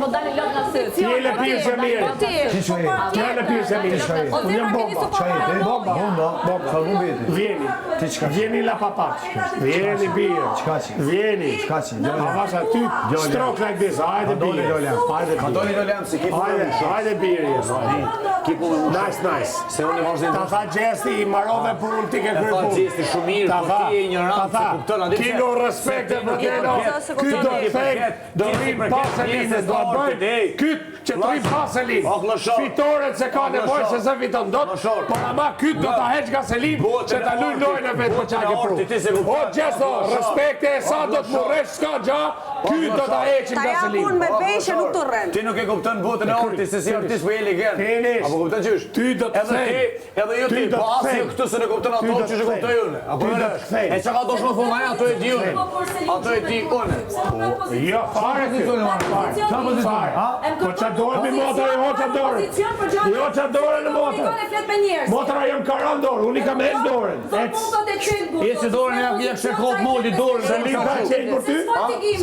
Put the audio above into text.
më dalin lot nga syt. Fjele pirë që mirë. Fjele pirë që mirë. Unë jam bomba. Bomba. Vjeni. Vjeni la papac. Vjeni birë. Vjeni. Avasha ty stroke like this. Hajde birë. Hajde birë. Nice. Se unë e vazhdojnë. Ta tha Gjesti i marove punë ti ke kërë punë. Ta tha Gjesti shumë mirë, po ti e ignorant se kupton. Kino respekte për keno. Ky do të rrim paselin. Ky që të rrim paselin. Fitoret se ka nevojë se se fiton dot. Por ama ky do ta heq nga selin që ta luj lojën e vetë për çka ke pru. O Gjesto, respekte e sa do të murresh s'ka gja. Ky do ta heqim nga selin. Ta japun me beshë nuk të rren. Ti nuk e kupton botën e artit se si artist po je legend. Apo kupton qysh? Ty do të thej. Edhe ju ti, po asnjë këtu se ne kupton ato që e kuptoj unë. Apo e çka do të më thonë ato e di unë. Ato e di unë. Jo, fare ti thonë marr. Çfarë do të bëj? Po çfarë do mi motor e hoca dorën? Jo çfarë dorën në motor. Motora jam karan dorë, unë kam hedh dorën. Eci dorën ja kshë kot molli dorën. Se lim ka qenë për ty?